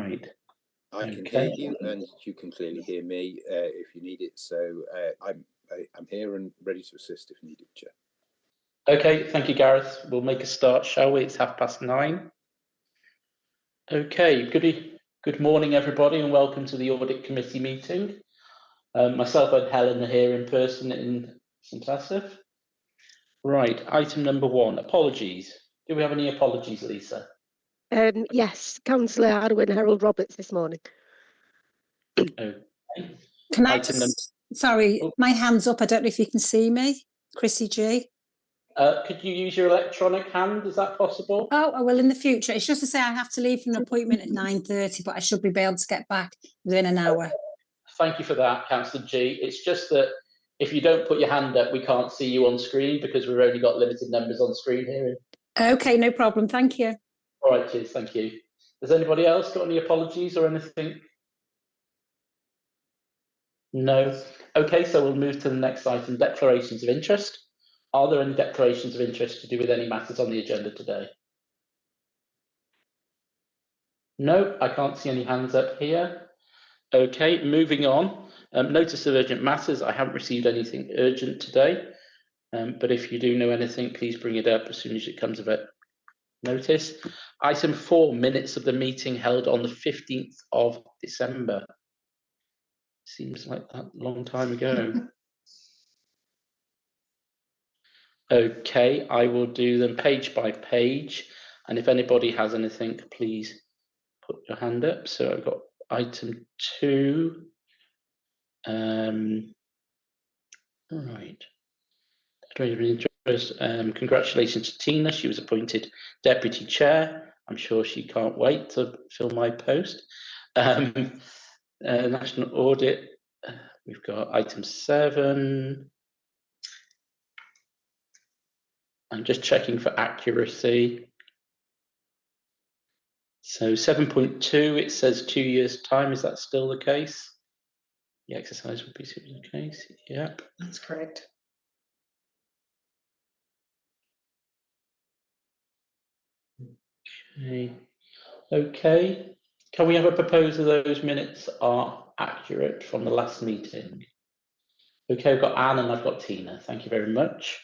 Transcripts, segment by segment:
Right. I can hear you, and you can clearly hear me if you need it. So I'm here and ready to assist if needed, Chair. Okay, thank you, Gareth. We'll make a start, shall we? It's 9:30. Okay, good morning, everybody, and welcome to the Audit Committee meeting. Myself and Helen are here in person in St Asaph. Right, item number 1, apologies. Do we have any apologies, Lisa? Yes, Councillor Arwin Harold Roberts this morning. Okay. Can I sorry, my hand's up. I don't know if you can see me. Chrissy G. Could you use your electronic hand? Is that possible? Oh, I will in the future. It's just to say I have to leave for an appointment at 9:30, but I should be able to get back within an hour. Thank you for that, Councillor G. It's just that if you don't put your hand up, we can't see you on screen because we've only got limited numbers on screen here. Okay, no problem. Thank you. All right, cheers. Thank you. Has anybody else got any apologies or anything? No. Okay, so we'll move to the next item, declarations of interest. Are there any declarations of interest to do with any matters on the agenda today? No, I can't see any hands up here. Okay, moving on. Notice of urgent matters. I haven't received anything urgent today, but if you do know anything, please bring it up as soon as it comes of it. Notice. Item 4, minutes of the meeting held on the 15th of December. Seems like that long time ago. Okay, I will do them page by page, and if anybody has anything, please put your hand up. So I've got item 2. All right. Congratulations to Tina. She was appointed Deputy Chair. I'm sure she can't wait to fill my post. National Audit. We've got item 7. I'm just checking for accuracy. So 7.2, it says 2 years' time. Is that still the case? The exercise would be the case. Yep. That's correct. Okay. Okay. Can we have a proposal those minutes are accurate from the last meeting? Okay, I've got Anne and I've got Tina. Thank you very much.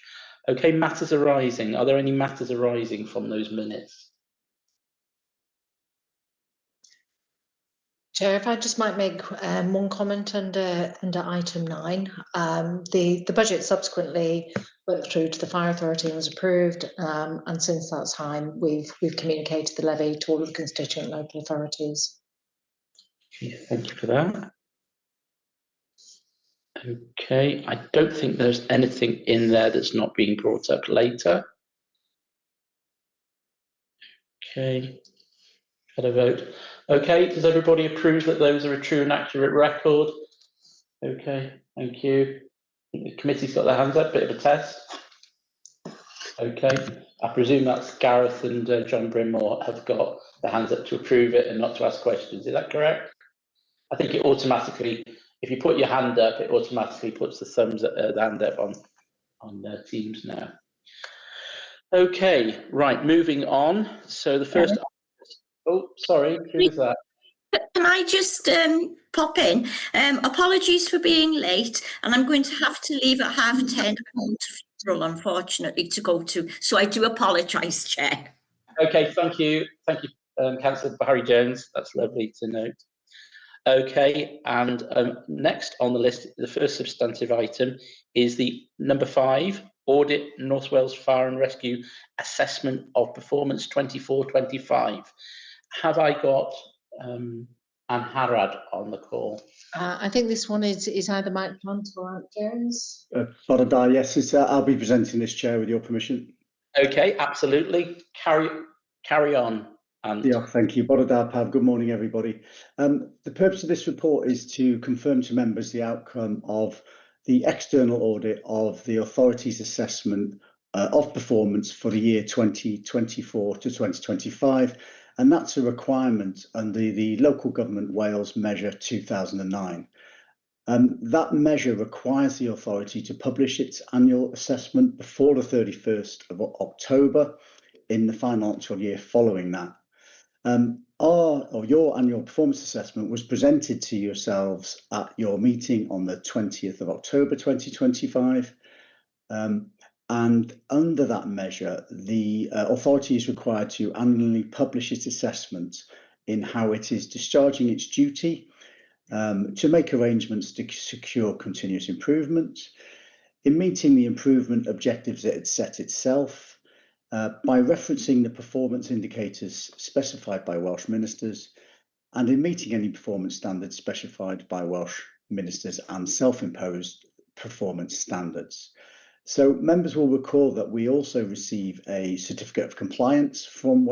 Okay, matters arising. Are there any matters arising from those minutes? Chair, if I just might make one comment under item 9. The budget subsequently went through to the Fire Authority and was approved, and since that time we've communicated the levy to all of the constituent local authorities. Okay, thank you for that. Okay, I don't think there's anything in there that's not being brought up later. Okay, got a vote. Okay, does everybody approve that those are a true and accurate record? Okay, thank you. The committee's got their hands up, bit of a test. Okay, I presume that's Gareth and John Brimore have got their hands up to approve it and not to ask questions. Is that correct? I think it automatically, if you put your hand up, it automatically puts the thumbs up, the hand up on Teams now. Okay, right, moving on. So the first. Oh, sorry, who was that? Can I just pop in? Apologies for being late, and I'm going to have to leave at 10:30 to funeral, unfortunately, to go to. So I do apologise, Chair. Okay, thank you, Councillor Barry Jones. That's lovely to note. Okay, and next on the list, the first substantive item is the number 5, Audit North Wales Fire and Rescue Assessment of Performance 24-25. Have I got Anne Harrad on the call? I think this one is either Mike Plant or Ant Jones. Yes, I'll be presenting this, Chair, with your permission. Okay, absolutely. Carry on. Yeah, thank you. Pav. Good morning, everybody. The purpose of this report is to confirm to members the outcome of the external audit of the authority's assessment of performance for the year 2024 to 2025, and that's a requirement under the Local Government Wales Measure 2009. That measure requires the authority to publish its annual assessment before the 31st of October in the financial year following that. your annual performance assessment was presented to yourselves at your meeting on the 20th of October 2025. And under that measure, the authority is required to annually publish its assessment in how it is discharging its duty, to make arrangements to secure continuous improvement, in meeting the improvement objectives that it set itself, by referencing the performance indicators specified by Welsh ministers, and in meeting any performance standards specified by Welsh ministers and self-imposed performance standards. So members will recall that we also receive a certificate of compliance from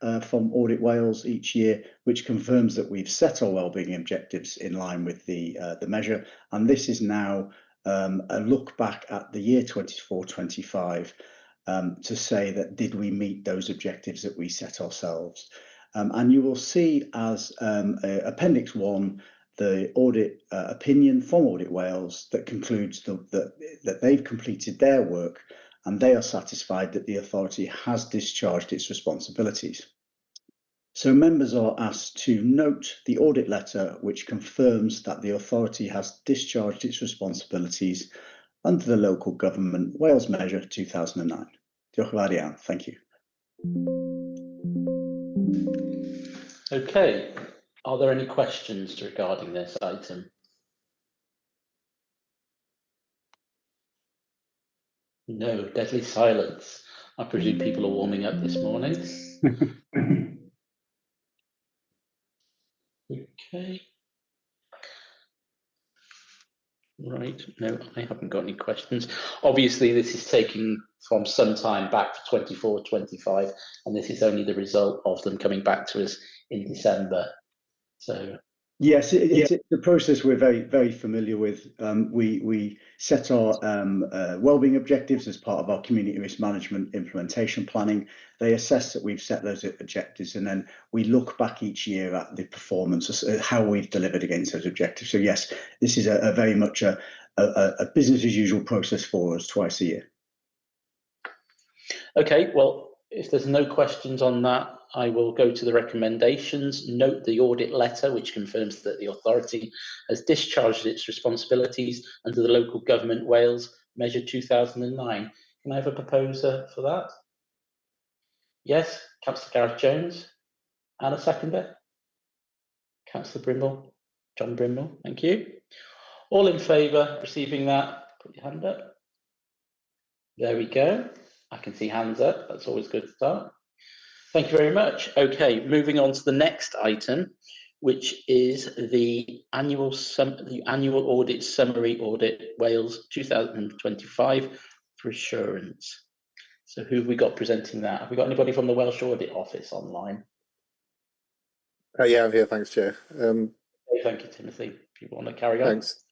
Audit Wales each year, which confirms that we've set our wellbeing objectives in line with the measure. And this is now a look back at the year 24-25 to say that did we meet those objectives that we set ourselves. And you will see as Appendix 1 the audit opinion from Audit Wales that concludes that they've completed their work and they are satisfied that the authority has discharged its responsibilities. So members are asked to note the audit letter which confirms that the authority has discharged its responsibilities under the Local Government Wales Measure 2009. Diolch yn fawr iawn. Thank you. Okay. Are there any questions regarding this item? No, deadly silence. I presume people are warming up this morning. Okay. Right, no, I haven't got any questions. Obviously, this is taking from some time back to 24-25, and this is only the result of them coming back to us in December. So yes, it's a process we're very familiar with. We set our wellbeing objectives as part of our community risk management implementation planning. They assess that we've set those objectives, and then we look back each year at the performance, how we've delivered against those objectives. So yes, this is a very much a business as usual process for us twice a year. okay, well, if there's no questions on that, I will go to the recommendations. Note the audit letter, which confirms that the authority has discharged its responsibilities under the Local Government Wales Measure 2009. Can I have a proposer for that? Yes, Councillor Gareth Jones. And a seconder? Councillor Brimble, John Brimble, thank you. All in favour of receiving that, put your hand up. There we go. I can see hands up, that's always a good start. Thank you very much. Okay, moving on to the next item, which is the annual audit summary audit Wales 2025 for assurance. So who have we got presenting that? Have we got anybody from the Welsh Audit Office online? Yeah, I'm here. Thanks, Chair. Okay, thank you, Timothy. If you want to carry on. Thanks.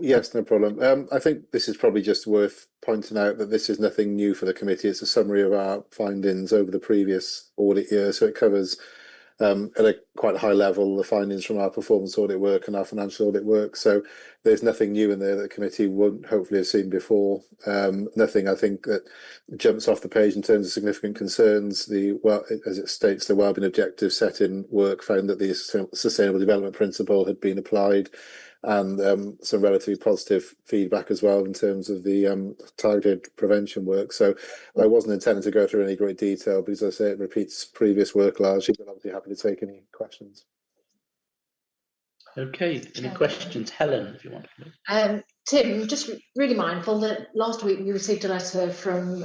Yes, no problem. I think this is probably just worth pointing out that this is nothing new for the committee. It's a summary of our findings over the previous audit year. So it covers at a quite high level the findings from our performance audit work and our financial audit work. So there's nothing new in there that the committee wouldn't hopefully have seen before. Nothing I think that jumps off the page in terms of significant concerns. As it states, the wellbeing objective set in work found that the Sustainable Development Principle had been applied, and some relatively positive feedback as well in terms of the targeted prevention work. So I wasn't intending to go through any great detail, but as I say, it repeats previous work largely, but I'll be happy to take any questions. Okay, any questions? Helen, if you want to. Tim, just really mindful that last week we received a letter from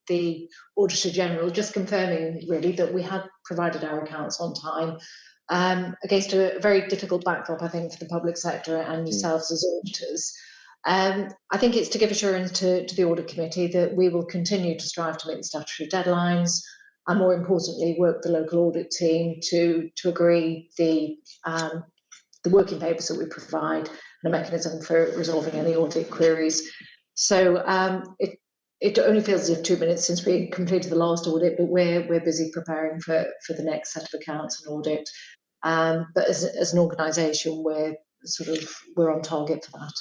the Auditor General just confirming really that we had provided our accounts on time. Against a very difficult backdrop, I think, for the public sector and yourselves as auditors. I think it's to give assurance to the Audit Committee that we will continue to strive to meet the statutory deadlines and, more importantly, work with the local audit team to agree the working papers that we provide and a mechanism for resolving any audit queries. So it only feels as if 2 minutes since we completed the last audit, but we're busy preparing for the next set of accounts and audit. But as an organisation, we're on target for that.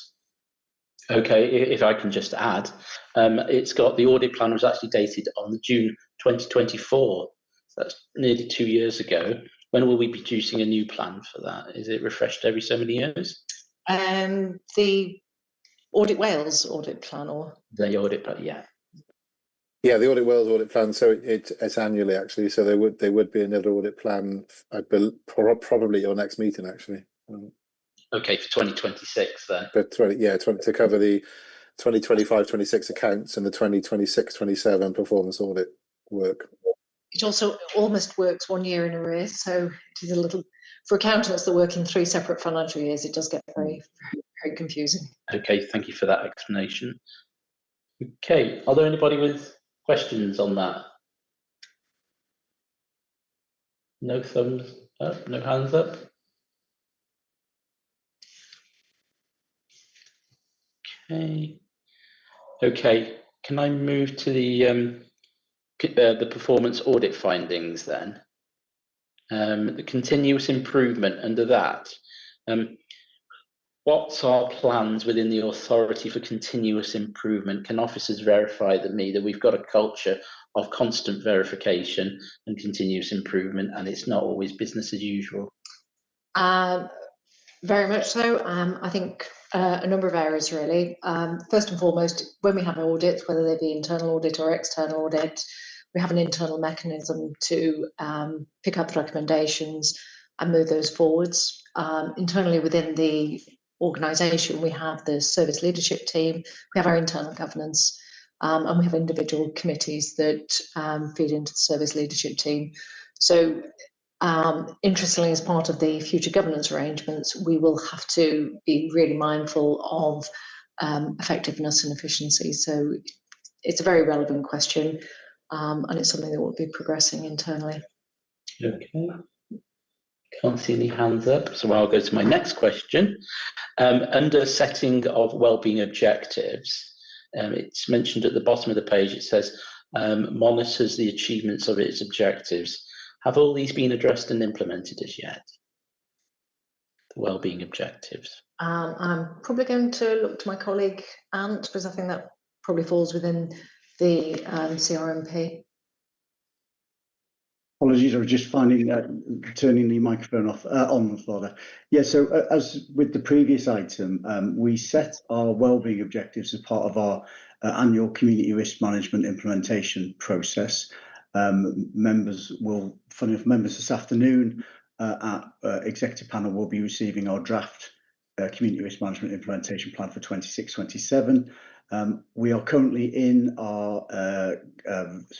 Okay, if I can just add, it's got the audit plan was actually dated on June 2024. So that's nearly 2 years ago. when will we be producing a new plan for that? Is it refreshed every so many years? The Audit Wales audit plan, or The audit plan, yeah. Yeah, the Audit Wales audit plan. So it's annually actually. So there would be another audit plan. I believe probably your next meeting actually. Okay, for 2026 then. But to cover the 2025-26 accounts and the 2026-27 performance audit work. it also almost works 1 year in arrears, so it is a little, for accountants that work in 3 separate financial years, it does get very, very confusing. Okay, thank you for that explanation. Okay, are there anybody with questions on that? No thumbs up, no hands up. Okay, can I move to the performance audit findings then? The continuous improvement under that. What's our plans within the authority for continuous improvement? Can officers verify that we've got a culture of constant verification and continuous improvement, and it's not always business as usual? Very much so. I think a number of areas really. First and foremost, when we have audits, whether they be internal audit or external audit, we have an internal mechanism to pick up recommendations and move those forwards. Internally within the organisation, we have the service leadership team, we have our internal governance, and we have individual committees that feed into the service leadership team. So interestingly, as part of the future governance arrangements, we will have to be really mindful of effectiveness and efficiency. So it's a very relevant question, and it's something that will be progressing internally. Okay. Can't see any hands up, so I'll go to my next question. Under setting of wellbeing objectives, it's mentioned at the bottom of the page, it says monitors the achievements of its objectives. Have all these been addressed and implemented as yet? The wellbeing objectives. I'm probably going to look to my colleague Ant, because I think that probably falls within the CRMP. Apologies, I was just finding turning the microphone off on for that. Yeah, so as with the previous item, we set our wellbeing objectives as part of our annual community risk management implementation process. Members this afternoon at executive panel will be receiving our draft community risk management implementation plan for 26-27. We are currently in our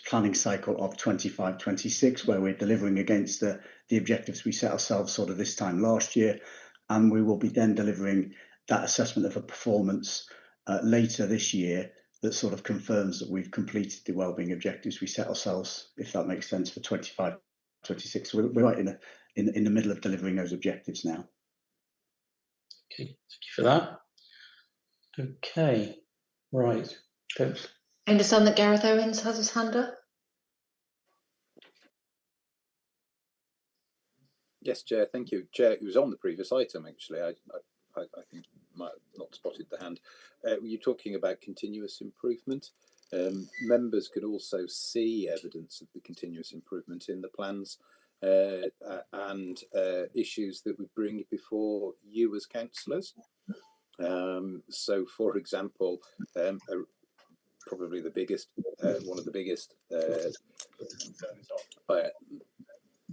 planning cycle of 25-26, where we're delivering against the objectives we set ourselves sort of this time last year, and we will be then delivering that assessment of a performance later this year that sort of confirms that we've completed the wellbeing objectives we set ourselves, if that makes sense, for 25-26. So we're right in the middle of delivering those objectives now. Okay, thank you for that. Okay. Right. Thanks. I understand that Gareth Owens has his hand up. Yes, Chair. Thank you, Chair. It was on the previous item actually. I think might have not spotted the hand. Were you talking about continuous improvement? Members could also see evidence of the continuous improvement in the plans and issues that we bring before you as councillors. So, for example, probably the biggest, one of the biggest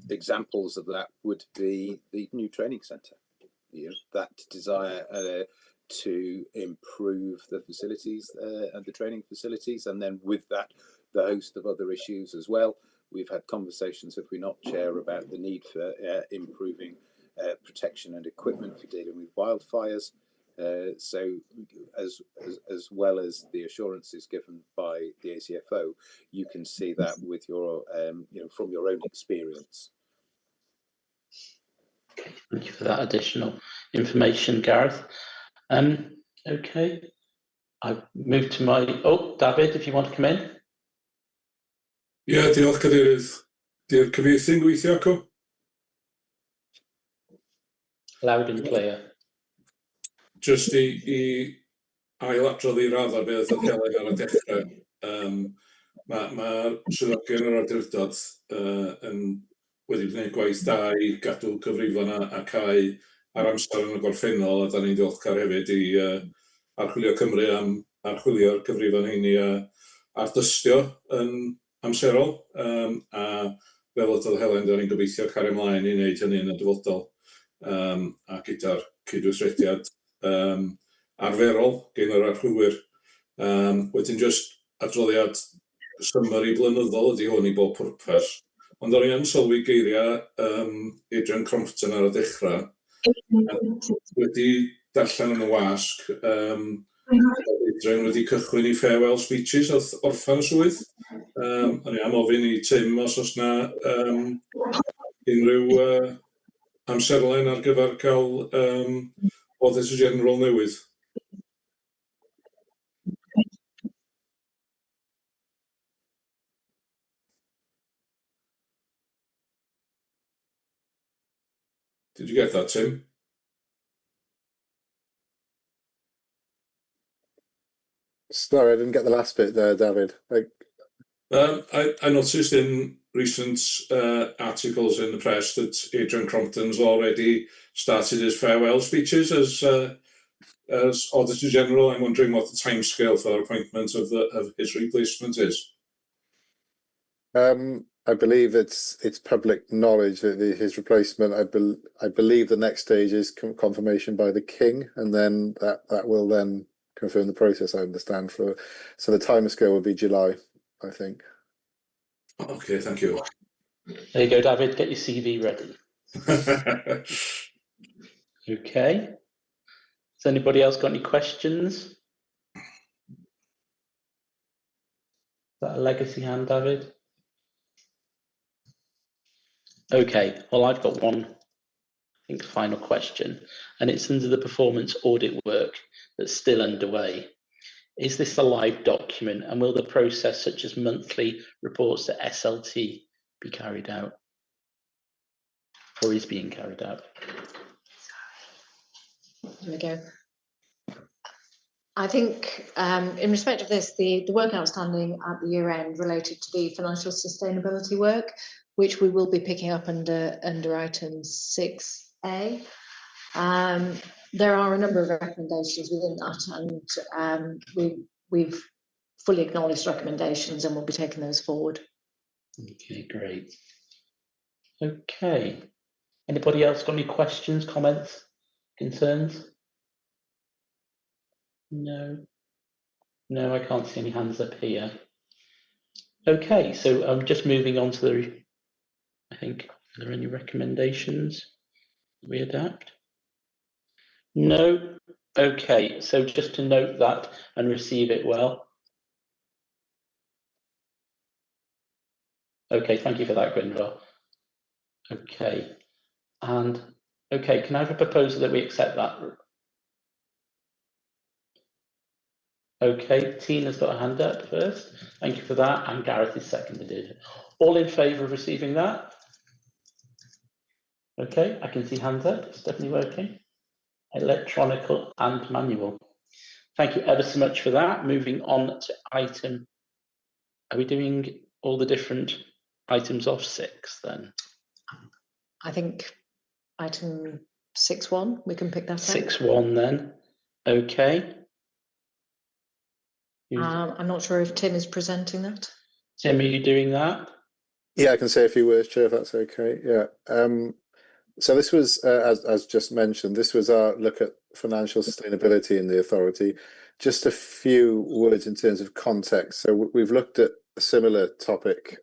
examples of that would be the new training centre. You know, that desire to improve the facilities and the training facilities, and then with that, the host of other issues as well. We've had conversations, if we not, Chair, about the need for improving protection and equipment for dealing with wildfires. So as well as the assurances given by the ACFO, you can see that with your from your own experience. Okay, thank you for that additional information, Gareth. Okay, I've moved to my David, if you want to come in. Ie, diolch cadeirydd. Di'r cyfieithu'n gweithio, Co? Loud and clear. Just i ailadrodd i raddau beth oedd Helen ar y dechrau. Mae'r swyddogion yr awdurdod yn wedi gwneud gwaith da i gadw cyfrifon a cael ar amser yn y gorffennol, a da ni'n diolchgar hefyd i Archwilio Cymru am archwilio'r cyfrifon heini a'r dystio yn amserol, a fel oedd Helen, da ni'n gobeithio cario ymlaen i wneud hynny yn y dyfodol, a gyda'r cydweithrediad arferol gen yr archwilwyr. Wedyn just adroddiad symari blynyddol ydy hwn i bob pwrpas. Ond o'n i yn sylwi geiriau Adrian Crompton ar y dechrau. Wedi darllen yn y wasg, Adrian wedi cychwyn i farewell speeches wrth orffan y swydd. O'n i am ofyn i Tim os oes na unrhyw amserlen ar gyfer cael Auditor General newydd. Did you get that, Tim? Sorry, I didn't get the last bit there, David. I noticed in recent articles in the press that Adrian Crompton's already started his farewell speeches as Auditor General. I'm wondering what the timescale for appointment of his replacement is. I believe it's public knowledge that his replacement. I believe the next stage is confirmation by the King, and then that will then confirm the process. I understand so the timescale will be July, I think. Okay, thank you. There you go, David. Get your CV ready. Okay. Has anybody else got any questions? Is that a legacy hand, David? Okay, well, I've got one, I think, final question, and it's under the performance audit work that's still underway. Is this a live document, and will the process, such as monthly reports to SLT, be carried out, or is being carried out? There we go. I think in respect of this, the work outstanding at the year end related to the financial sustainability work, which we will be picking up under item 6A. There are a number of recommendations within that, and we've fully acknowledged recommendations and we'll be taking those forward. Okay, great. Okay. Anybody else got any questions, comments, concerns? No. No, I can't see any hands up here. Okay, so I'm just moving on to the, I think, are there any recommendations we adapt? No. Okay, so just to note that and receive it well. Okay, thank you for that, Gwyndor. Okay, and okay, can I have a proposal that we accept that? Okay, Tina's got a hand up first. Thank you for that, and Gareth is seconded it. All in favour of receiving that? Okay, I can see hands up. It's definitely working. Electronical and manual. Thank you ever so much for that. Moving on to item. Are we doing all the different items of 6 then? I think item 6.1, we can pick that up. 6.1 then. Okay. I'm not sure if Tim is presenting that. Tim, are you doing that? Yeah, I can say a few words, Chair, if that's okay. Yeah. So this was, as just mentioned, this was our look at financial sustainability in the authority. Just a few words in terms of context. So we've looked at a similar topic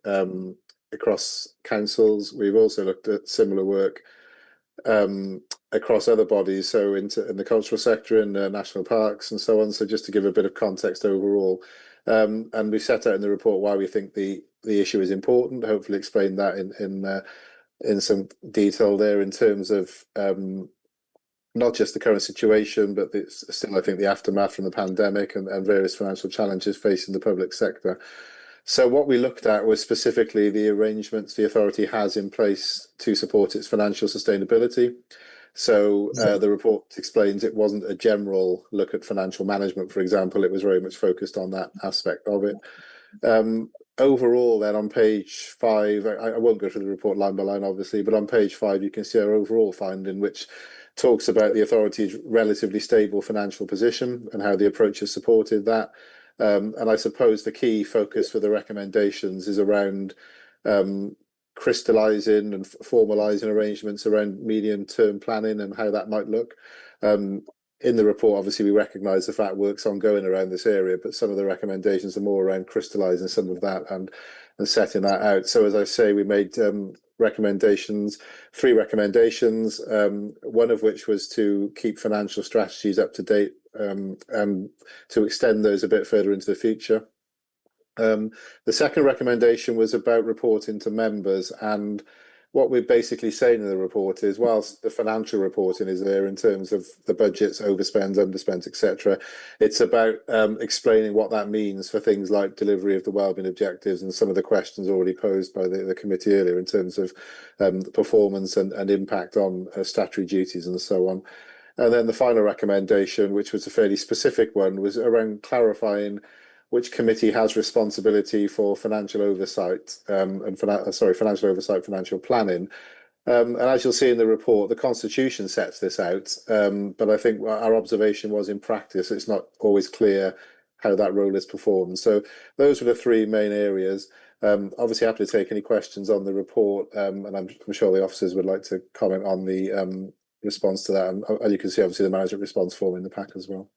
across councils. We've also looked at similar work across other bodies, so in the cultural sector, in national parks and so on. So just to give a bit of context overall, and we've set out in the report why we think the issue is important. Hopefully explain that in some detail there in terms of not just the current situation, but still I think the aftermath from the pandemic and various financial challenges facing the public sector. So what we looked at was specifically the arrangements the authority has in place to support its financial sustainability. So the report explains it wasn't a general look at financial management, for example. It was very much focused on that aspect of it. overall, then on page 5, I won't go through the report line by line, obviously, but on page 5, you can see our overall finding, which talks about the authority's relatively stable financial position and how the approach has supported that. And I suppose the key focus for the recommendations is around crystallising and formalising arrangements around medium-term planning and how that might look. In the report, obviously, we recognise the fact work's ongoing around this area, but some of the recommendations are more around crystallising some of that and setting that out. So, as I say, we made recommendations, 3 recommendations, one of which was to keep financial strategies up to date and to extend those a bit further into the future. The second recommendation was about reporting to members, and what we're basically saying in the report is, whilst the financial reporting is there in terms of the budgets, overspends, underspends, etc., it's about explaining what that means for things like delivery of the wellbeing objectives and some of the questions already posed by the committee earlier in terms of performance and impact on statutory duties and so on. And then the final recommendation, which was a fairly specific one, was around clarifying which committee has responsibility for financial oversight financial planning. And as you'll see in the report, the Constitution sets this out, but I think our observation was in practice, it's not always clear how that role is performed. So those were the 3 main areas. Obviously, happy to take any questions on the report, and I'm sure the officers would like to comment on the response to that. And you can see, obviously, the management response form in the pack as well.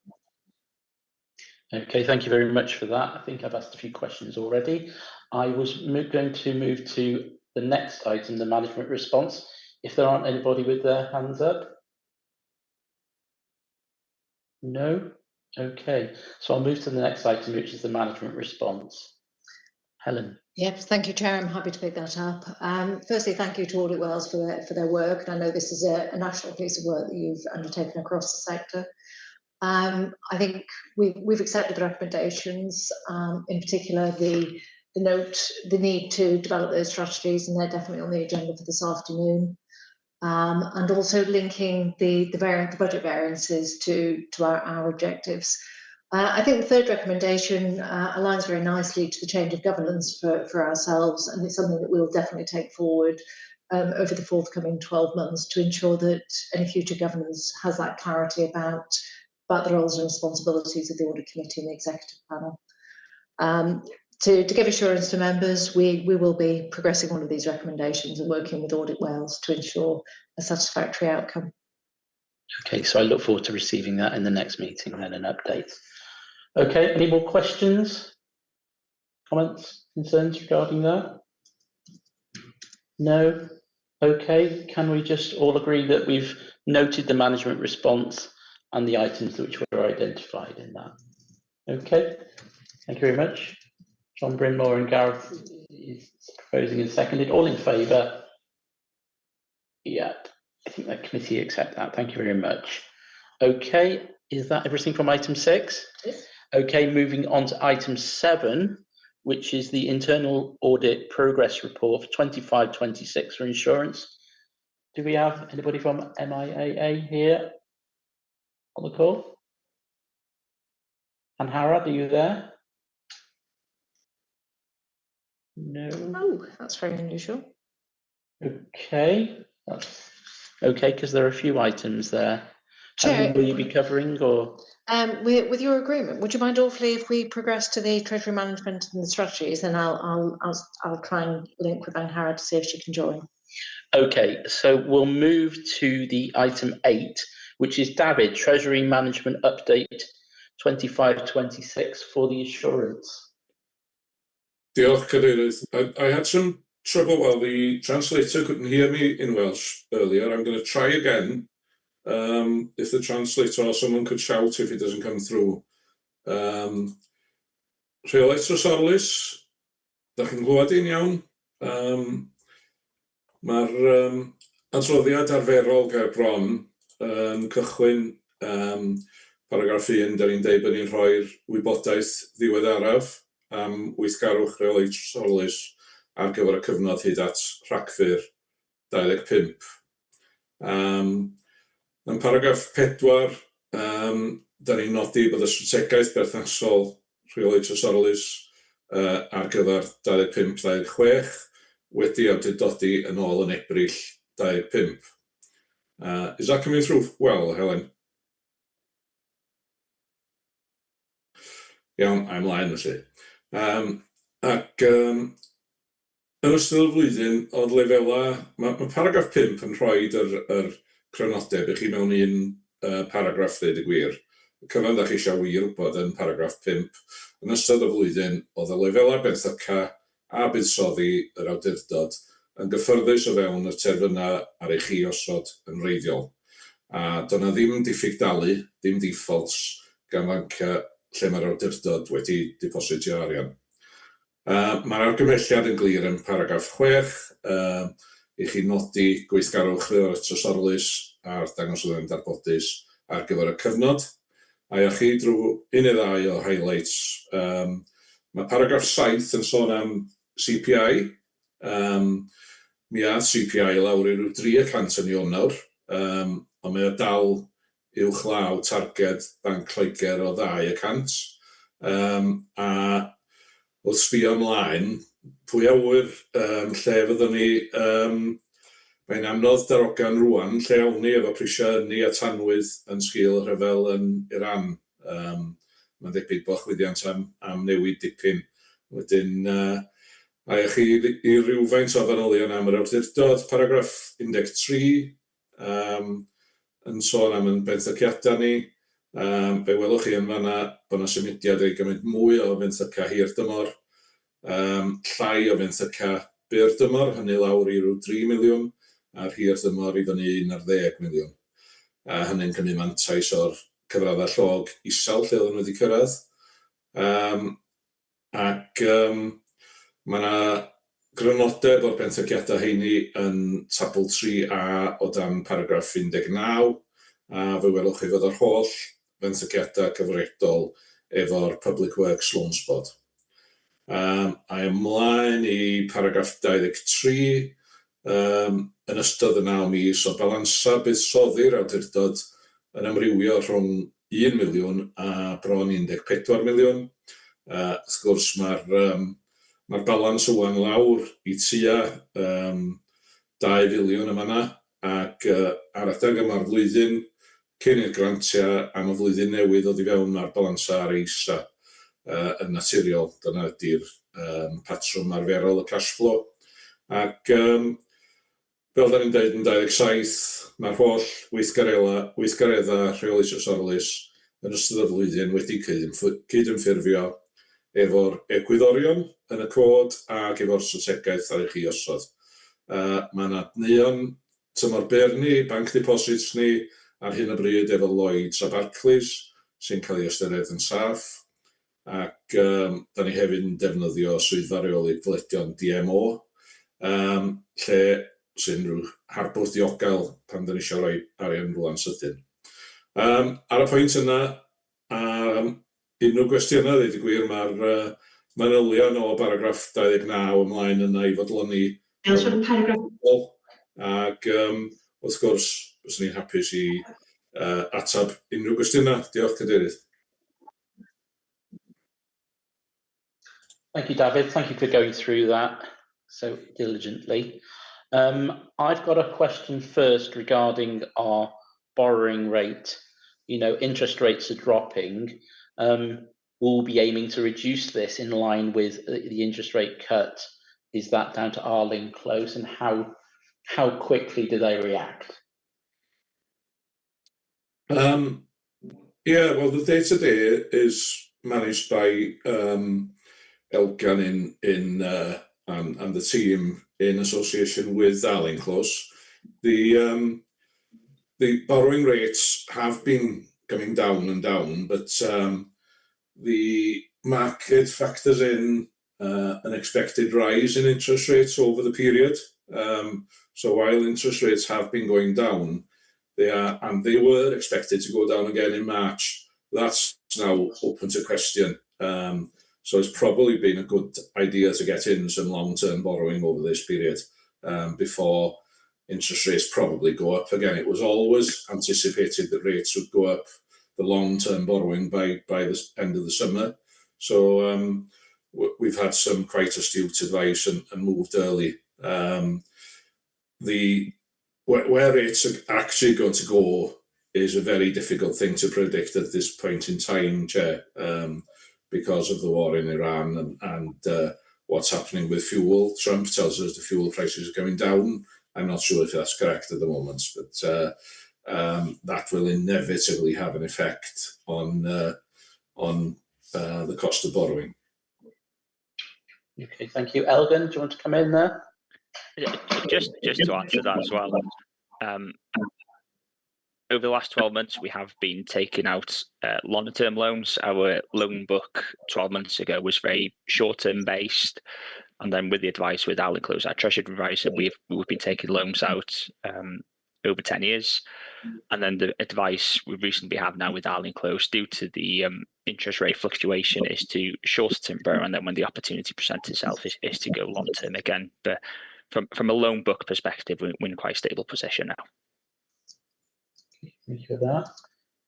Okay, thank you very much for that. I think I've asked a few questions already. I was going to move to the next item, the management response, if there aren't anybody with their hands up. No? Okay, so I'll move to the next item, which is the management response. Helen. Yes, thank you, Chair. I'm happy to pick that up. Firstly, thank you to Audit Wales for their work. And I know this is a national piece of work that you've undertaken across the sector. I think we've accepted the recommendations, in particular the need to develop those strategies, and they're definitely on the agenda for this afternoon. And also linking the budget variances to our objectives. I think the third recommendation aligns very nicely to the change of governance for ourselves, and it's something that we'll definitely take forward over the forthcoming 12 months to ensure that any future governance has that clarity about the roles and responsibilities of the Audit Committee and the Executive Panel. To give assurance to members, we will be progressing all of these recommendations and working with Audit Wales to ensure a satisfactory outcome. Okay, so I look forward to receiving that in the next meeting then, an update. Okay, any more questions, comments, concerns regarding that? No? Okay, can we just all agree that we've noted the management response and the items which were identified in that? Okay, thank you very much. John Brynmore and Gareth is proposing and seconded. All in favour? Yeah, I think the committee accept that. Thank you very much. Okay, is that everything from item 6? Yes. Okay, moving on to item 7, which is the internal audit progress report for 25-26 for insurance. Do we have anybody from MIAA here on the call? And Harad, are you there? No. Oh, that's very unusual. Okay, that's okay because there are a few items there. Chair, will you be covering or? With your agreement, would you mind awfully if we progress to the treasury management and the strategies, and I'll try and link with Angharad to see if she can join. Okay, so we'll move to the item 8, which is David, Treasury Management Update 25-26 for the assurance. Diolch, Cadeirydd. I had some trouble while the translator couldn't hear me in Welsh earlier. I'm going to try again. If the translator or someone could shout if it doesn't come through. Rheolaeth Trysorlus, da chi'n glywed i'n iawn. Mae'r adroddiad arferol ger bron yn cychwyn paragraff 1, da ni'n deud bod ni'n rhoi'r wybodaeth ddiweddaraf am weithgarwch Rheolaeth Trysorlus ar gyfer y cyfnod hyd at Rhagfyr 25. Yn paragraff 4, da ni'n nodi bod y strategaeth berthnasol Rheolaeth Trysorlus ar gyfer 25-26 wedi awdurdodi yn ôl yn Ebrill 25. Is that coming through well, Helen? Iawn, a'i mlaen felly. Yn ystod y flwyddyn, oedd lefela, mae paragraff 5 yn rhoi yr crynodeb i chi mewn un paragraff ddeud y gwir. Y cyfan da chi eisiau wir wybod yn paragraff 5. Yn ystod y flwyddyn, oedd y lefela benthyca a buddsoddi yr awdurdod yn gyffyrddus o fewn y terfynau ar eich chi osod yn wreiddiol. A do'na ddim diffyg dalu, ddim defaults, gan fancia lle mae'r awdurdod wedi depositio arian. Mae'r argymhelliad yn glir yn paragraff 6, i chi nodi gweithgarwch ar y trysorlus a'r dangoswyddau'n darbodus ar gyfer y cyfnod. A ia chi drwy un neu ddau o highlights. Mae paragraff 7 yn sôn am CPI. Mi ath CPI lawr i ryw 3% yn Ionawr, ond mae o dal uwchlaw targed Banc Lloegr o 2%. A wrth sbio ymlaen, pwy a wyr lle fyddwn ni, mae'n anodd darogan rwan, lle awn ni efo prisiau ni a tanwydd yn sgil rhyfel yn Iran. Mae'n debyg bod chwyddiant am newid dipyn. Wedyn, a chi i rywfaint o fanylion am yr awdurdod, paragraff 13, yn sôn am yn benthyciadau ni. Fe welwch chi yn fanna bod yna symudiad i gymryd mwy o benthyca hir dymor, llai o benthyca byr dymor, hynny lawr i ryw 3 miliwn, a'r hir dymor i fyny 11 miliwn. Hynny'n cymryd mantais o'r cyfraddau llog isel lle oedden nhw wedi cyrraedd. Ac mae yna grynodeb o'r benthyciadau heini yn tabl 3A o dan paragraff 19, a fe welwch chi fod yr holl benthyciadau cyfredol efo'r Public Works Loans Board. A ymlaen i paragraff 23, yn ystod y 9 mis o balansa buddsoddi'r awdurdod yn amrywio rhwng 1 miliwn a bron 14 miliwn. Wrth gwrs mae'r balans ywan lawr i tua 2 filiwn yma yna, ac ar adeg yma'r flwyddyn cyn i'r grantiau am y flwyddyn newydd ddod i fewn mae'r balansa ar eis yn naturiol. Dyna ydy'r patrwm arferol y cash flow. Ac fel da ni'n dweud yn 27, mae'r holl weithgareddau rheoli trysorlus yn ystod y flwyddyn wedi cydymffurfio efo'r egwyddorion yn y cod ac efo'r strategaeth ar eich chi osod. Mae yna adneuon tymor byr ni, banc deposits ni, ar hyn o bryd efo Lloyds a Barclays, sy'n cael ei ystyried yn saff. Ac da ni hefyd yn defnyddio swyddfa reoli dyledion DMO, lle sy'n rhyw harbwrdd diogel pan da ni eisiau rhoi arian rwan sydyn. Ar y pwynt yna, unrhyw gwestiynau ddeud y gwir, mae'r manylion o paragraff 29 ymlaen yna i fodloni. Ac wrth gwrs, bys ni'n hapus i atab unrhyw gwestiynau. Diolch, Cadeirydd. Thank you, David. Thank you for going through that so diligently. I've got a question first regarding our borrowing rate. You know, interest rates are dropping. We'll be aiming to reduce this in line with the interest rate cut. Is that down to Arling Close, and how quickly do they react? Yeah, well, the day-to-day is managed by Elgan and the team in association with Arling Close. The borrowing rates have been coming down and down, but the market factors in an expected rise in interest rates over the period. So while interest rates have been going down, they were expected to go down again in March. That's now open to question. So it's probably been a good idea to get in some long-term borrowing over this period before interest rates probably go up again. It was always anticipated that rates would go up, the long-term borrowing, by the end of the summer. So we've had some quite astute advice and moved early. Where it's actually going to go is a very difficult thing to predict at this point in time, Chair, because of the war in Iran and what's happening with fuel. Trump tells us the fuel prices are going down. I'm not sure if that's correct at the moment, but that will inevitably have an effect on the cost of borrowing. Okay, thank you. Elgin, do you want to come in there? Just to answer that as well. Over the last 12 months, we have been taking out longer term loans. Our loan book 12 months ago was very short term based. And then with the advice with Alan Close, our Treasury advisor, we've been taking loans out over 10 years. And then the advice we recently have now with Alan Close, due to the interest rate fluctuation, is to shorter term borrow, and then when the opportunity presents itself is to go long term again. But from a loan book perspective, we're in quite a stable position now. Thank you for that.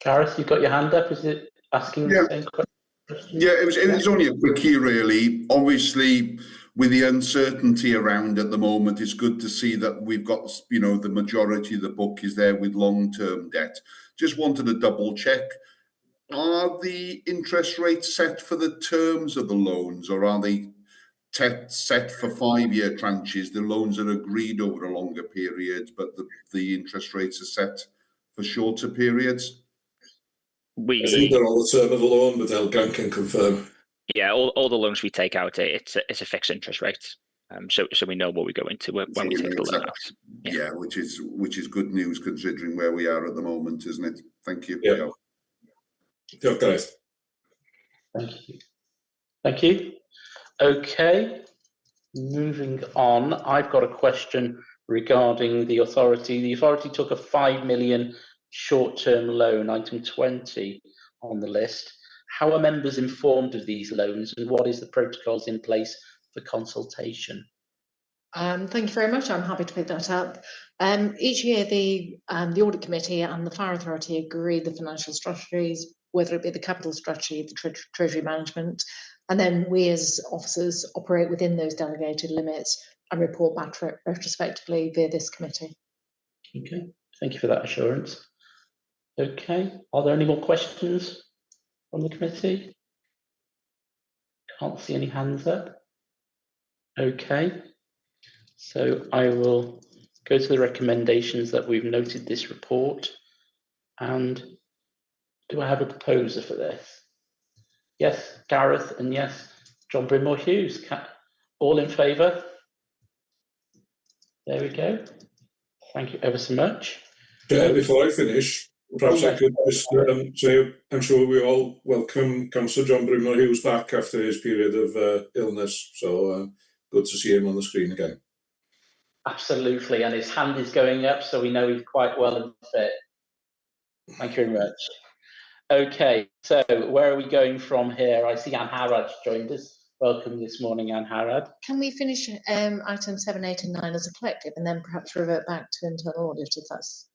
Gareth, you've got your hand up. Is it asking the same question? Yeah, it was only a quickie, really. Obviously, with the uncertainty around at the moment, it's good to see that we've got, the majority of the book is there with long-term debt. Just wanted to double check. Are the interest rates set for the terms of the loans, or are they set for 5-year tranches? The loans are agreed over a longer period, but the interest rates are set for shorter periods? I think they're all the term of the loan, but Elgan can confirm. Yeah, all the loans we take out, it's a fixed interest rate. So we know what we go into when we take the loan out. Yeah, which is good news considering where we are at the moment, isn't it? Thank you. Yeah. Yeah, guys. Thank you. Thank you. Okay, moving on. I've got a question regarding the authority. The authority took a 5 million short-term loan, item 20 on the list. How are members informed of these loans, and what is the protocols in place for consultation? Thank you very much. I'm happy to pick that up. Each year, the Audit Committee and the Fire Authority agree the financial strategies, whether it be the capital strategy, the Treasury management, and then we as officers operate within those delegated limits and report back retrospectively via this committee. Okay, thank you for that assurance. Okay, are there any more questions from the committee? Can't see any hands up. Okay, so I will go to the recommendations that we've noted this report. And do I have a proposer for this? Yes, Gareth, and yes, John Brimore Hughes. All in favour? There we go. Thank you ever so much. Before I finish, perhaps I could just say I'm sure we all welcome Councillor John Brimore Hughes back after his period of illness. So good to see him on the screen again. Absolutely, and his hand is going up, so we know he's quite well and fit. Thank you very much. Okay, so where are we going from here? I see Anne Harrod's joined us. Welcome this morning, Anne Harrod. Can we finish items 7, 8 and 9 as a collective and then perhaps revert back to internal audit if that's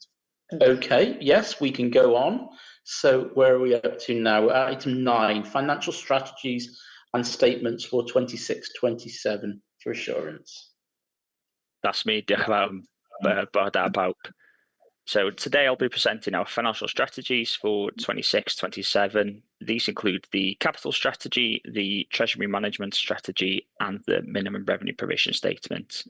okay? Yes, we can go on. So where are we up to now? Item 9, financial strategies and statements for 26-27 for assurance. That's me, about. So today I'll be presenting our financial strategies for 26-27. These include the capital strategy, the treasury management strategy, and the minimum revenue provision statement.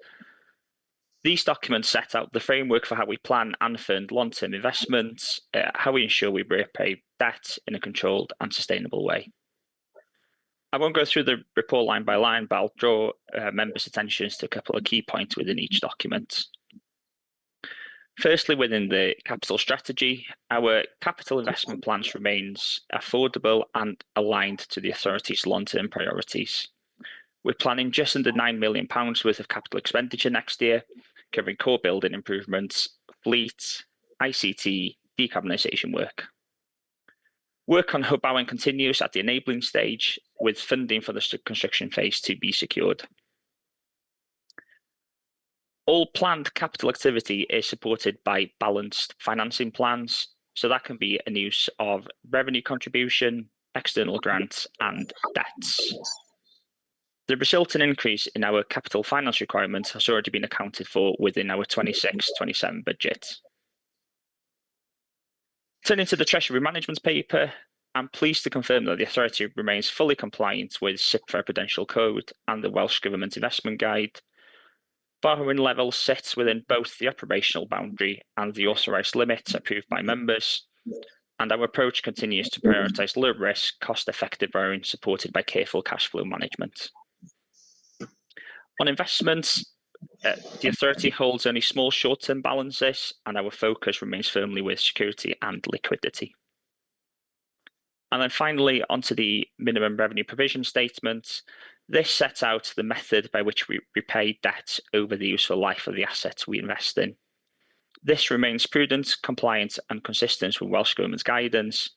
These documents set out the framework for how we plan and fund long-term investments, how we ensure we repay debt in a controlled and sustainable way. I won't go through the report line by line, but I'll draw members' attentions to a couple of key points within each document. Firstly, within the capital strategy, our capital investment plans remains affordable and aligned to the authority's long-term priorities. We're planning just under £9 million worth of capital expenditure next year, covering core building improvements, fleet, ICT, decarbonisation work. Work on Hub Bowen continues at the enabling stage, with funding for the construction phase to be secured. All planned capital activity is supported by balanced financing plans, so that can be a use of revenue contribution, external grants, and debts. The resulting increase in our capital finance requirement has already been accounted for within our 26-27 budget. Turning to the Treasury Management Paper, I'm pleased to confirm that the authority remains fully compliant with Cyfarfod Prudential Code and the Welsh Government Investment Guide. Borrowing level sits within both the operational boundary and the authorised limits approved by members, and our approach continues to prioritise low risk, cost-effective borrowing supported by careful cash flow management. On investments, the authority holds only small short-term balances, and our focus remains firmly with security and liquidity. And then finally, onto the minimum revenue provision statement. This sets out the method by which we repay debt over the useful life of the assets we invest in. This remains prudent, compliant, and consistent with Welsh Government's guidance,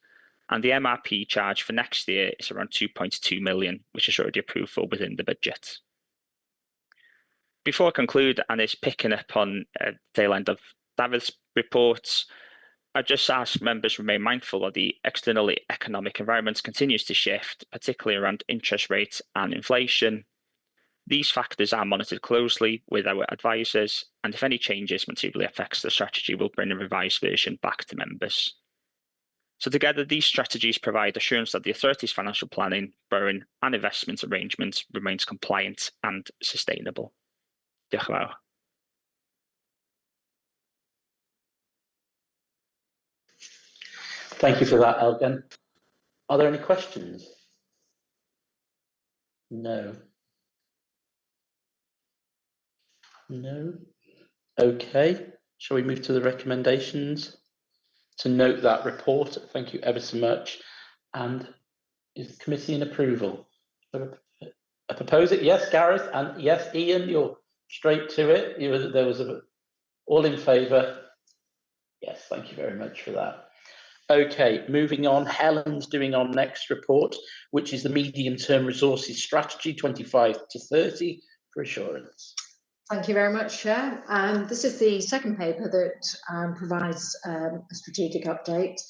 and the MRP charge for next year is around 2.2 million, which is already approved for within the budget. Before I conclude, and it's picking up on tail end of David's reports, I just ask members remain mindful that the external economic environment continues to shift, particularly around interest rates and inflation. These factors are monitored closely with our advisors, and if any changes materially affects the strategy, we'll bring a revised version back to members. So together, these strategies provide assurance that the authority's financial planning, borrowing and investment arrangements remains compliant and sustainable. Diolch yn fawr. Thank you for that, Elgin. Are there any questions? No. No. Okay. Shall we move to the recommendations? To note that report, thank you ever so much. And is the committee in approval? I propose it. Yes, Gareth, and yes, Ian, you're straight to it. There was all in favour. Yes, thank you very much for that. Okay, moving on. Helen's doing our next report, which is the medium-term resources strategy 25 to 30 for assurance. Thank you very much, Chair. This is the second paper that provides a strategic update.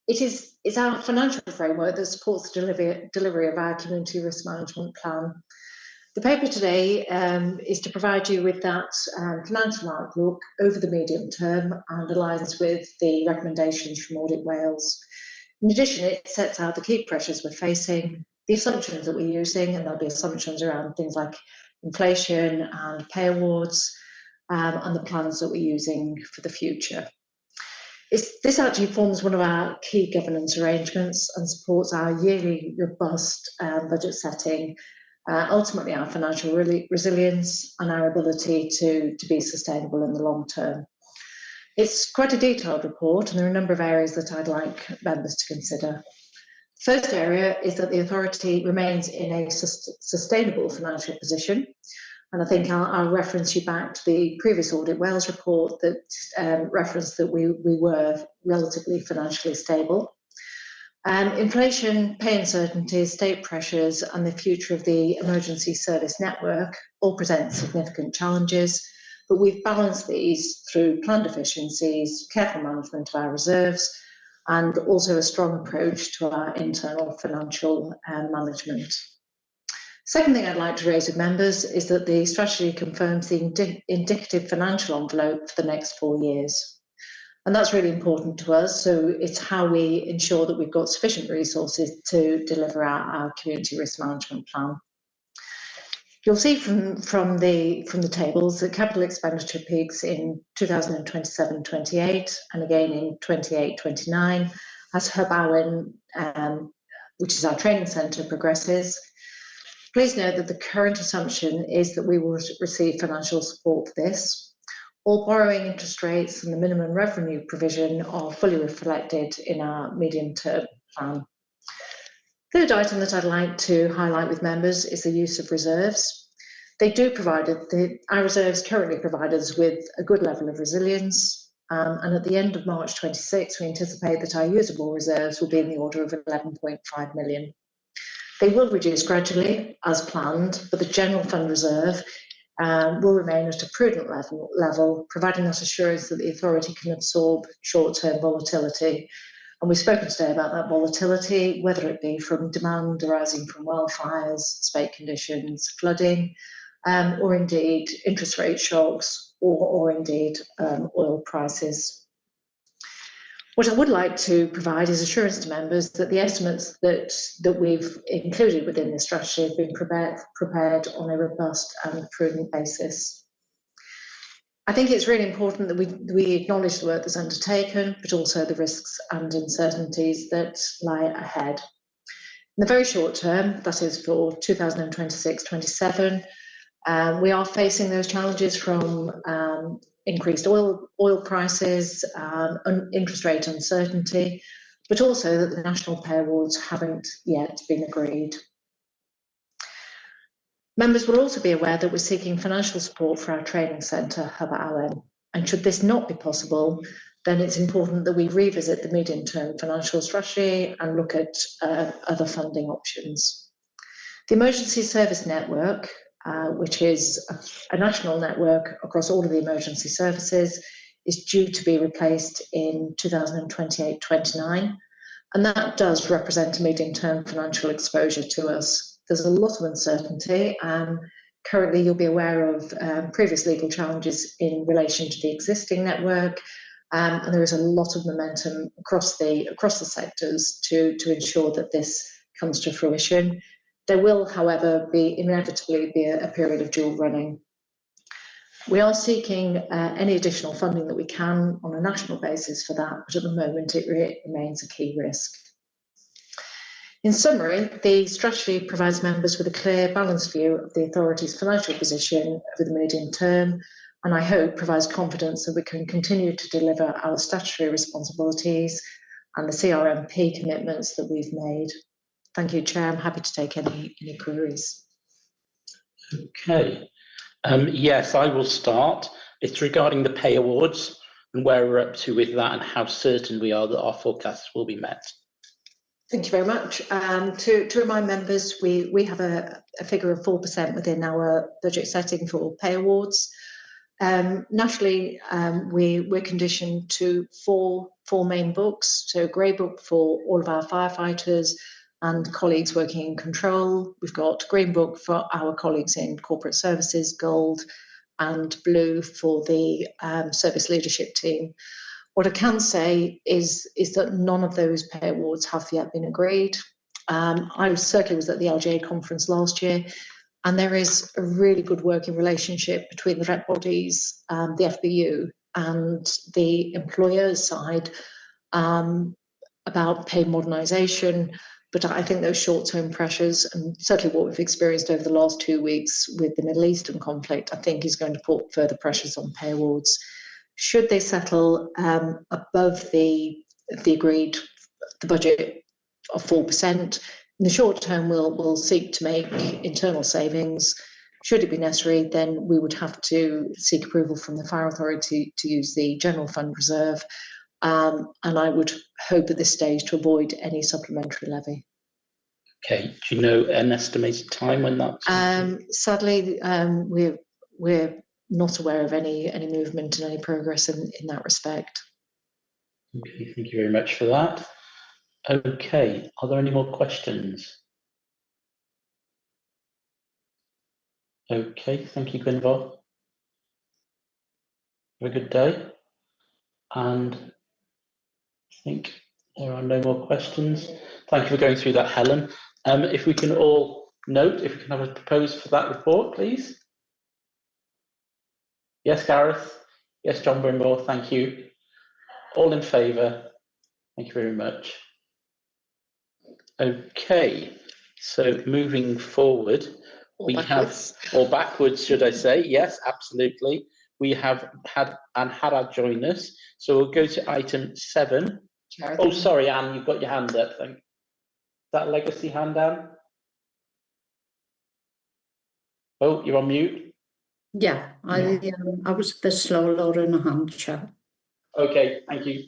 It's our financial framework that supports the delivery of our community risk management plan. The paper today is to provide you with that financial outlook over the medium term and aligns with the recommendations from Audit Wales. In addition, it sets out the key pressures we're facing, the assumptions that we're using, and there'll be assumptions around things like inflation and pay awards, and the plans that we're using for the future. This actually forms one of our key governance arrangements and supports our yearly robust budget setting, ultimately our financial resilience and our ability to be sustainable in the long term. It's quite a detailed report, and there are a number of areas that I'd like members to consider. The first area is that the authority remains in a sustainable financial position, and I think I'll reference you back to the previous Audit Wales report that referenced that we were relatively financially stable. Inflation, pay uncertainty, state pressures and the future of the emergency service network all present significant challenges, but we've balanced these through planned efficiencies, careful management of our reserves, and also a strong approach to our internal financial management. Second thing I'd like to raise with members is that the strategy confirms the indicative financial envelope for the next 4 years. And that's really important to us. So it's how we ensure that we've got sufficient resources to deliver our community risk management plan. You'll see from the tables that capital expenditure peaks in 2027-28 and again in 28-29 as Hub Owen, which is our training centre, progresses. Please note that the current assumption is that we will receive financial support for this. All borrowing interest rates and the minimum revenue provision are fully reflected in our medium-term plan. Third item that I'd like to highlight with members is the use of reserves. They do provide our reserves currently provide us with a good level of resilience, and at the end of March 26, we anticipate that our usable reserves will be in the order of 11.5 million. They will reduce gradually as planned, but the general fund reserve will remain at a prudent level, providing us assurance that the authority can absorb short-term volatility And we've spoken today about that volatility, whether it be from demand arising from wildfires, spate conditions, flooding, or indeed interest rate shocks, or indeed oil prices. What I would like to provide is assurance to members that the estimates that we've included within this strategy have been prepared on a robust and prudent basis. I think it's really important that we acknowledge the work that's undertaken, but also the risks and uncertainties that lie ahead. In the very short term, that is for 2026-27, we are facing those challenges from increased oil prices, interest rate uncertainty, but also that the national pay awards haven't yet been agreed. Members will also be aware that we're seeking financial support for our training centre, Hub Allen, and should this not be possible, then it's important that we revisit the medium-term financial strategy and look at other funding options. The Emergency Service Network, which is a national network across all of the emergency services, is due to be replaced in 2028-29, and that does represent a medium-term financial exposure to us. There's a lot of uncertainty. Currently, you'll be aware of previous legal challenges in relation to the existing network, and there is a lot of momentum across the sectors to ensure that this comes to fruition. There will, however, inevitably be a period of dual running. We are seeking any additional funding that we can on a national basis for that, but at the moment it remains a key risk. In summary, the strategy provides members with a clear, balanced view of the authority's financial position over the medium term, and I hope provides confidence that we can continue to deliver our statutory responsibilities and the CRMP commitments that we've made. Thank you, Chair. I'm happy to take any queries. Okay. Yes, I will start. It's regarding the pay awards and where we're up to with that and how certain we are that our forecasts will be met. Thank you very much. To remind members, we have a figure of 4% within our budget setting for pay awards. Nationally, we're conditioned to four main books. So a grey book for all of our firefighters and colleagues working in control. We've got green book for our colleagues in corporate services, gold, and blue for the service leadership team. What I can say is that none of those pay awards have yet been agreed. I certainly was at the LGA conference last year, and there is a really good working relationship between the rep bodies, the FBU, and the employer's side about pay modernisation. But I think those short-term pressures, and certainly what we've experienced over the last 2 weeks with the Middle Eastern conflict, I think is going to put further pressures on pay awards. Should they settle above the agreed budget of 4%, in the short term we'll seek to make internal savings. Should it be necessary, then we would have to seek approval from the Fire Authority to use the General Fund Reserve, and I would hope at this stage to avoid any supplementary levy. Okay, do you know an estimated time when that's? Sadly, we're not aware of any movement and any progress in that respect. Okay, thank you very much for that. Okay, are there any more questions? Okay, thank you, Gwynfor. Have a good day. And I think there are no more questions. Thank you for going through that, Helen. If we can all note, if we can have a proposed for that report, please. Yes, Gareth. Yes, John Brimble, thank you. All in favour? Thank you very much. Okay, so moving forward, or backwards, should I say? Yes, absolutely. We have had Anne Haddad join us, so we'll go to item 7. Oh, sorry, Anne, you've got your hand up. Is that a legacy hand, Anne? Oh, you're on mute. Yeah, I was a bit slow lowering a hand, Chair. Okay, thank you.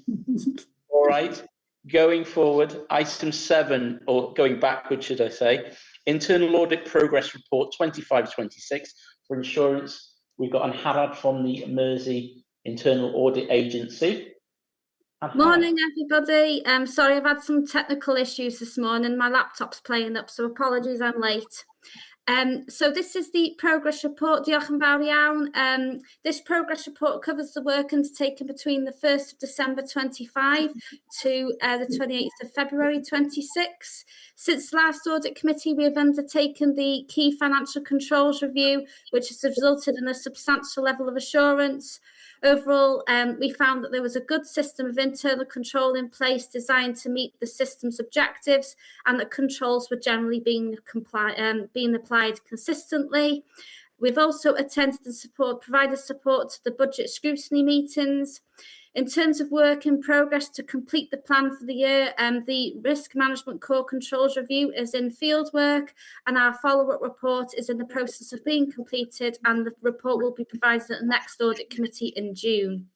All right, going forward, item 7, or going backwards, should I say, Internal Audit Progress Report 25-26 for insurance. We've got Anne Haddad from the Mersey Internal Audit Agency. Morning, everybody. Sorry, I've had some technical issues this morning. My laptop's playing up, so apologies I'm late. So this is the progress report. Diolch yn fawr iawn. This progress report covers the work undertaken between the 1st of December 25 to the 28th of February 26. Since the last audit committee, we have undertaken the key financial controls review, which has resulted in a substantial level of assurance. Overall, we found that there was a good system of internal control in place designed to meet the system's objectives, and that controls were generally being applied consistently. We've also attended and provided support to the budget scrutiny meetings. In terms of work in progress to complete the plan for the year, the risk management core controls review is in field work, and our follow-up report is in the process of being completed, and the report will be provided at the next audit committee in June.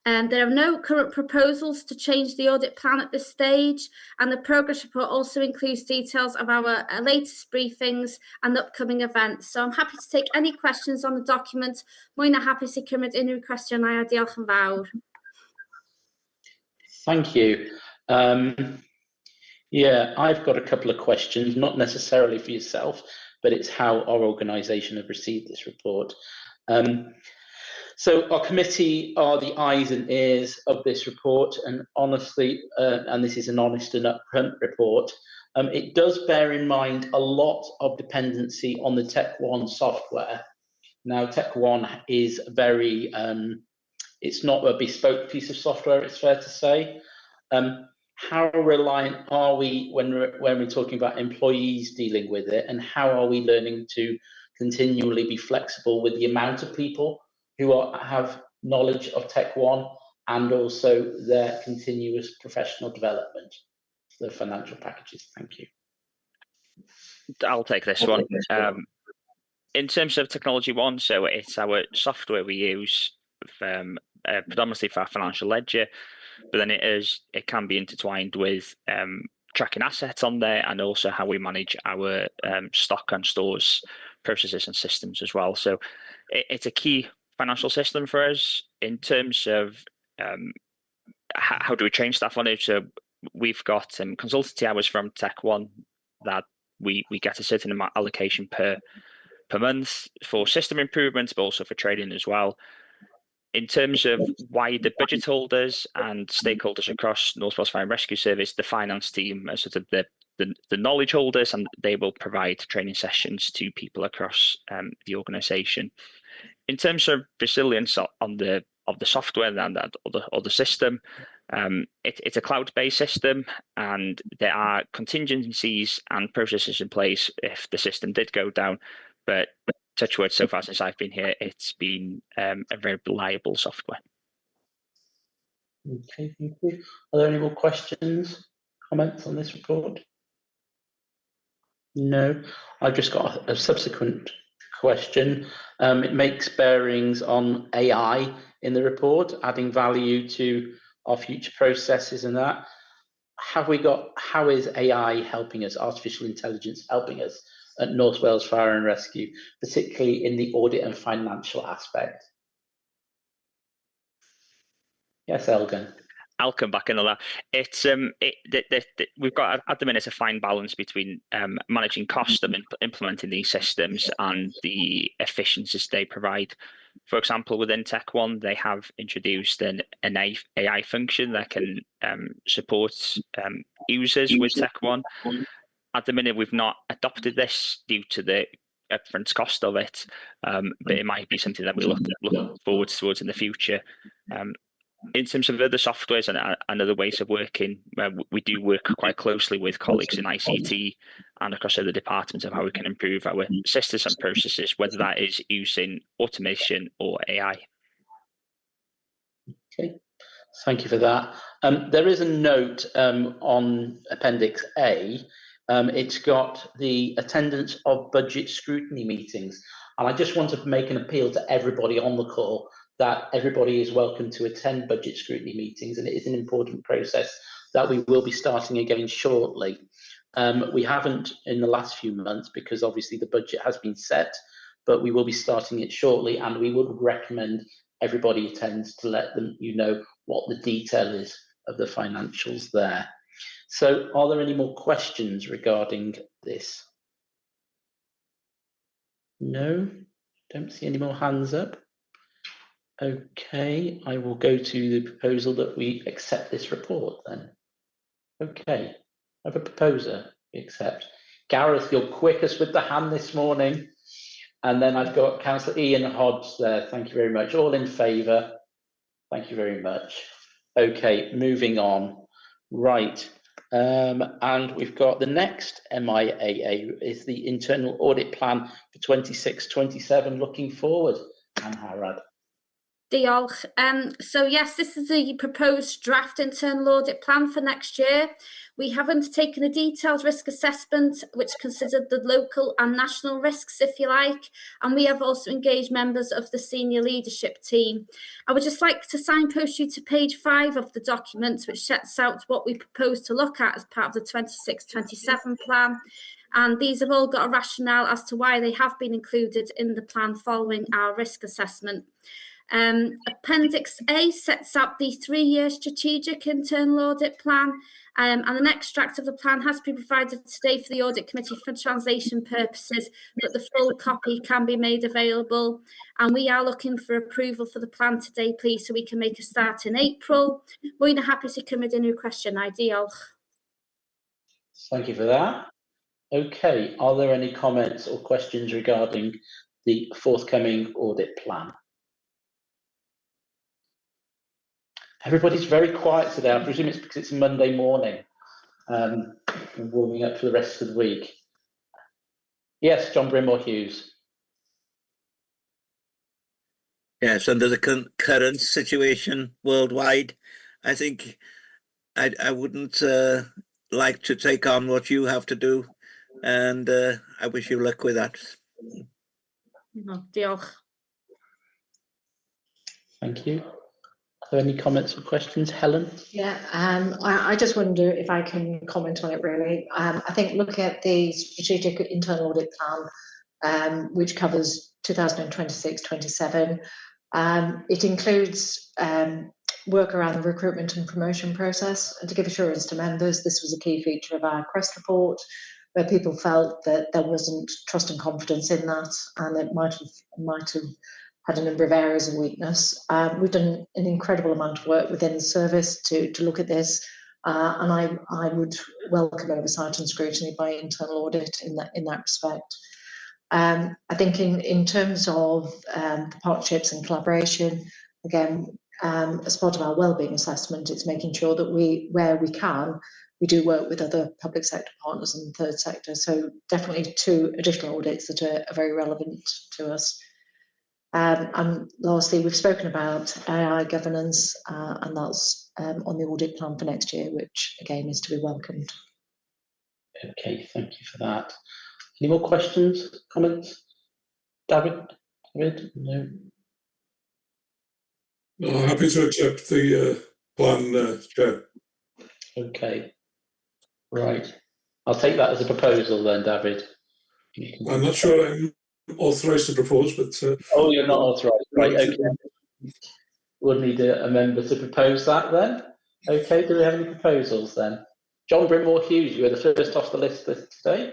There are no current proposals to change the audit plan at this stage, and the progress report also includes details of our latest briefings and upcoming events. So I'm happy to take any questions on the document. Mwy na hapus I cymryd unrhyw cwestiynau, a diolch yn fawr. Thank you. Yeah, I've got a couple of questions, not necessarily for yourself, but it's how our organisation have received this report. So our committee are the eyes and ears of this report, and honestly, and this is an honest and upfront report, it does bear in mind a lot of dependency on the Tech1 software. Now, Tech1 is very, it's not a bespoke piece of software, it's fair to say. How reliant are we when we're talking about employees dealing with it, and how are we learning to continually be flexible with the amount of people who have knowledge of Tech1 and also their continuous professional development, the financial packages? Thank you. I'll take this one. In terms of Technology One, so it's our software we use predominantly for our financial ledger, but then it can be intertwined with tracking assets on there, and also how we manage our stock and stores processes and systems as well. So it's a key financial system for us. In terms of how do we train staff on it, so we've got consultancy hours from Tech1 that we get a certain amount allocation per month for system improvements, but also for training as well. In terms of wider budget holders and stakeholders across North Wales Fire and Rescue Service, the finance team are sort of the knowledge holders, and they will provide training sessions to people across the organisation. In terms of resilience of the software and the system, it's a cloud-based system, and there are contingencies and processes in place if the system did go down. But touch wood, so far since I've been here, it's been a very reliable software. Okay, thank you. Are there any more questions, comments on this report? No, I've just got a subsequent question. It makes bearings on AI in the report, adding value to our future processes and that. How is AI helping us, artificial intelligence helping us at North Wales Fire and Rescue, particularly in the audit and financial aspect? Yes, Elgin. I'll come back in on that. It's we've got at the minute a fine balance between managing cost of implementing these systems and the efficiencies they provide. For example, within Tech1, they have introduced an AI function that can support users with Tech1. At the minute, we've not adopted this due to the upfront cost of it, but it might be something that we look forward towards in the future. In terms of other softwares and other ways of working, we do work quite closely with colleagues in ICT and across other departments of how we can improve our systems and processes, whether that is using automation or AI. Okay, thank you for that. There is a note on Appendix A. It's got the attendance of budget scrutiny meetings, and I just want to make an appeal to everybody on the call that everybody is welcome to attend budget scrutiny meetings, and it is an important process that we will be starting again shortly. We haven't in the last few months because obviously the budget has been set, but we will be starting it shortly, and we would recommend everybody attends to let them know what the detail is of the financials there. So are there any more questions regarding this? No, don't see any more hands up. Okay, I will go to the proposal that we accept this report then. Okay, I have a proposer, we accept. Gareth, you're quickest with the hand this morning. And then I've got Councillor Ian Hobbs there. Thank you very much. All in favour? Thank you very much. Okay, moving on. Right. And we've got the next MIAA is the internal audit plan for 26-27 looking forward. Anne Harrod. Diolch. So yes, this is the proposed draft internal audit plan for next year. We have undertaken a detailed risk assessment which considered the local and national risks, if you like, and we have also engaged members of the senior leadership team. I would just like to signpost you to page 5 of the document, which sets out what we propose to look at as part of the 26-27 plan. And these have all got a rationale as to why they have been included in the plan following our risk assessment. Appendix A sets out the 3-year strategic internal audit plan, and an extract of the plan has been provided today for the Audit Committee for translation purposes, but the full copy can be made available. And we are looking for approval for the plan today, please, so we can make a start in April. We're happy to come with a new question. Diolch. Thank you for that. Okay, are there any comments or questions regarding the forthcoming audit plan? Everybody's very quiet today. I presume it's because it's Monday morning, and warming up for the rest of the week. Yes, John Brimore Hughes. Yes, under the current situation worldwide, I think I wouldn't like to take on what you have to do, and I wish you luck with that. Diolch. Thank you. Are there any comments or questions, Helen? Yeah, I just wonder if I can comment on it really. I think looking at the strategic internal audit plan, which covers 2026-27, it includes work around the recruitment and promotion process. And to give assurance to members, this was a key feature of our Quest report, where people felt that there wasn't trust and confidence in that, and it might have had a number of areas of weakness. We've done an incredible amount of work within the service to look at this, and I would welcome oversight and scrutiny by internal audit in that respect. I think in terms of the partnerships and collaboration, again, as part of our wellbeing assessment, it's making sure that where we can, we do work with other public sector partners and the third sector. So definitely 2 additional audits that are very relevant to us. And lastly, we've spoken about AI governance, and that's on the audit plan for next year, which again is to be welcomed. Okay, thank you for that. Any more questions, comments? David? No. No, happy to accept the plan, Chair. Okay. Right. I'll take that as a proposal then, David. I'm not sure I'm authorised to propose, but... Oh, you're not authorised. Right, okay. We'll need a member to propose that then. Okay, do we have any proposals then? John Brimore Hughes, you were the first off the list today.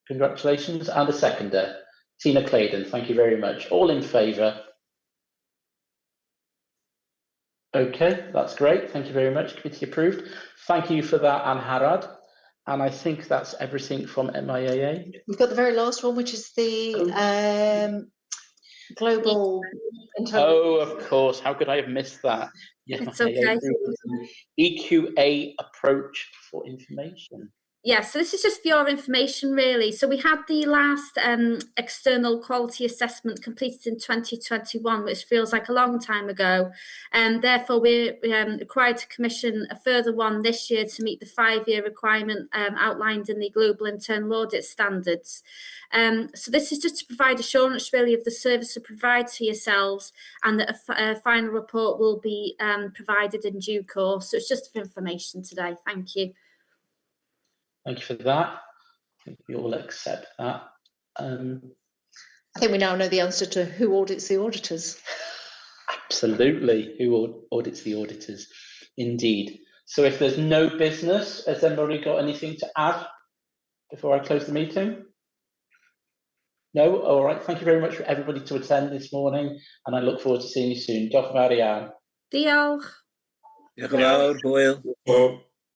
Congratulations. And a seconder, Tina Claydon. Thank you very much. All in favour? Okay, that's great. Thank you very much. Committee approved. Thank you for that, Anne Harrod. And I think that's everything from MIAA. We've got the very last one, which is the global. Oh, of course. How could I have missed that? Yeah, it's okay. EQA approach for information. Yeah, so this is just for your information, really. So we had the last external quality assessment completed in 2021, which feels like a long time ago. And therefore, we're required to commission a further one this year to meet the 5-year requirement outlined in the Global Internal Audit Standards. So this is just to provide assurance, really, of the service to provide to yourselves, and that a final report will be provided in due course. So it's just for information today. Thank you. Thank you for that. I think we all accept that. I think we now know the answer to who audits the auditors. Absolutely. Who audits the auditors? Indeed. So if there's no business, has anybody got anything to add before I close the meeting? No? All right. Thank you very much for everybody to attend this morning, and I look forward to seeing you soon. Diolch yn fawr iawn. Diolch. Diolch yn fawr, Hwyl.